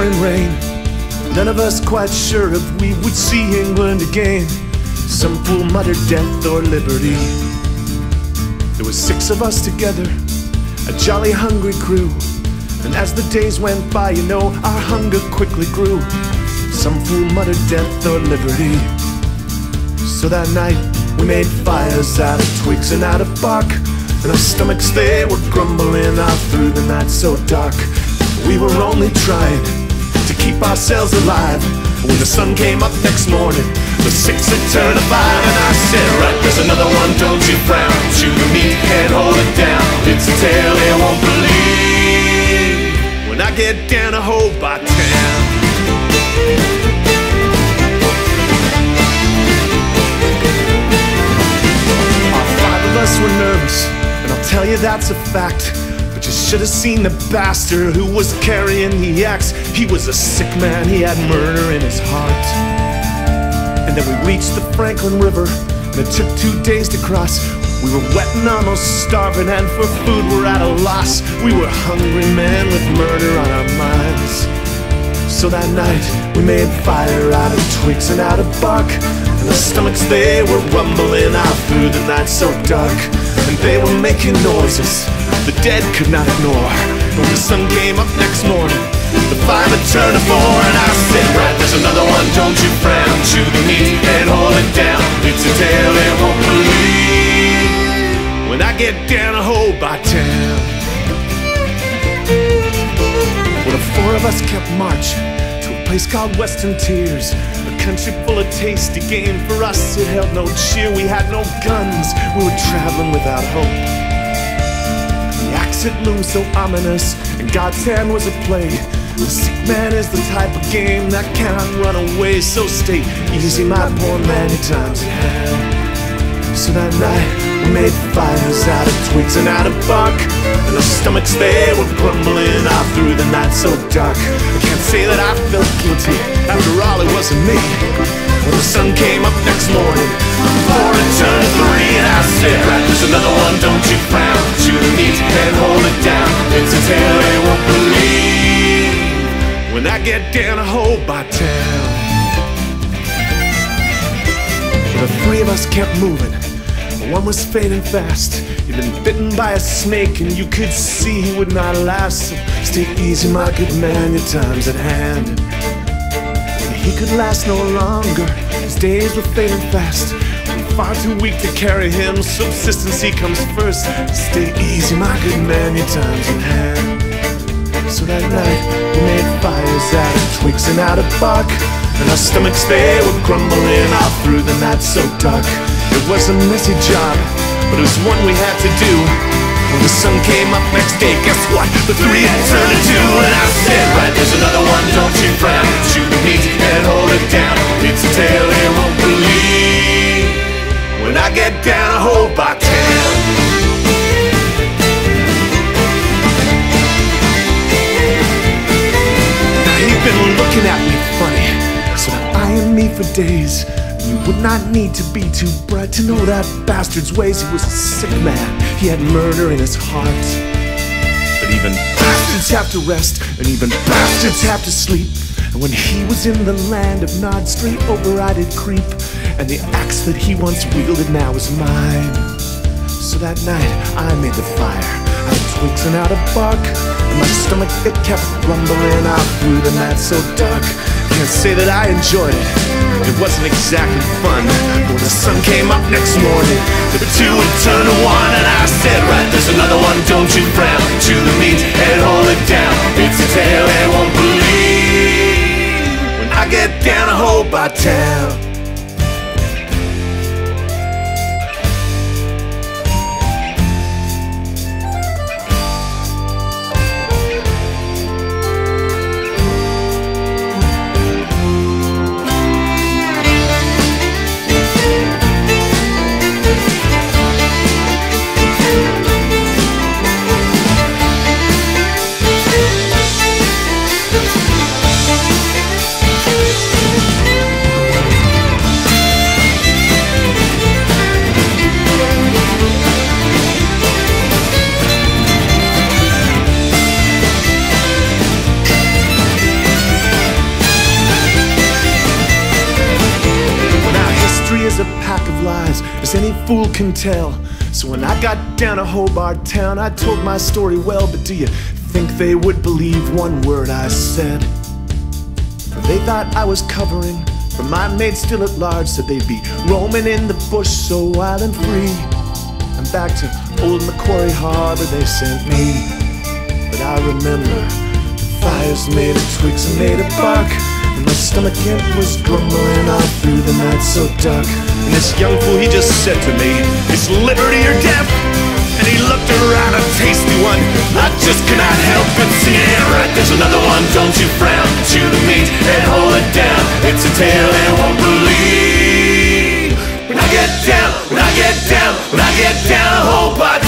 pouring rain. None of us quite sure if we would see England again. Some fool muttered death or liberty. There were 6 of us together, a jolly hungry crew. And as the days went by, you know, our hunger quickly grew. Some fool muttered death or liberty. So that night we made fires out of twigs and out of bark, and our stomachs, they were grumbling out through the night so dark. We were only trying to keep ourselves alive. When the sun came up next morning, the 6 had turned to 5, and I said, right, there's another one, don't you frown. Chew the meat, can't hold it down. It's a tale they won't believe when I get down to Hobart Town. All 5 of us were nervous, and I'll tell you that's a fact. But you should have seen the bastard who was carrying the axe. He was a sick man, he had murder in his heart. And then we reached the Franklin River, and it took 2 days to cross. We were wet and almost starving, and for food we're at a loss. We were hungry men with murder on our minds. So that night we made fire out of twigs and out of bark, and our stomachs, they were rumbling out through the night so dark. And they were making noises the dead could not ignore. When the sun came up next morning, the 5 had turned to 4, and I said, right, there's another one, don't you frown. Chew the meat and hold it down. It's a tale they won't believe when I get down to Hobart Town. Well, the 4 of us kept marching to a place called Western Tears, a country full of tasty game. For us it held no cheer, we had no guns, we were traveling without hope. The axe had loomed so ominous, and God's hand was at play. The sick man is the type of game that cannot run away. So stay easy, my poor man, your time's at hand. So that night we made fires out of twigs and out of bark, and our stomachs, they were grumbling out through the night so dark. I can't say that I felt guilty, after all it wasn't me. When the sun came up next morning, 4 had turned to 3, and I said, right, there's another one, don't you frown. Chew the meat and hold it down. It's a tale they won't believe when I get down to Hobart Town. The 3 of us kept moving, but one was fading fast. He'd been bitten by a snake, and you could see he would not last. So stay easy, my good man, your time's at hand. He could last no longer, his days were fading fast. I'm far too weak to carry him, subsistency comes first. Stay easy, my good man, your time's in hand. So that night we made fires out of twigs and out of bark, and our stomachs, they were grumbling out through the night so dark. It was a messy job, but it was one we had to do. When the sun came up next day, guess what? The 3 had turned to 2, and I said, right, there's another one, don't you frown. Chew the meat and hold it down. It's a tale they won't believe when I get down to Hobart Town. Now he'd been looking at me funny, sort of eyeing me for days. You would not need to be too bright to know that bastard's ways. He was a sick man, he had murder in his heart. But even bastards have to rest, and even bastards have to sleep. And when he was in the land of Nod, straight over I did creep, and the axe that he once wielded now is mine. So that night I made the fire out of twigs and out of bark, and my stomach, it kept rumbling out through the night so dark. Can't say that I enjoyed it, it wasn't exactly fun. When the sun came up next morning, the 2 had turned to 1, and I said, right, there's another one, don't you frown. Chew the meat and hold it down. It's a tale they won't believe when I get down to Hobart Town. fool can tell. So when I got down to Hobart Town, I told my story well, but do you think they would believe one word I said? They thought I was covering for my maid still at large, said they'd be roaming in the bush so wild and free. And back to old Macquarie Harbor they sent me. But I remember the fires made of twigs and made of bark, and my stomach it was grumbling all through the night so dark. And this young fool, he just said to me, "It's liberty or death." And he looked around, a tasty one. I just cannot help but sing it right. There's another one, don't you frown. Chew the meat and hold it down. It's a tale they won't believe. When I get down, when I get down, when I get down, Hobart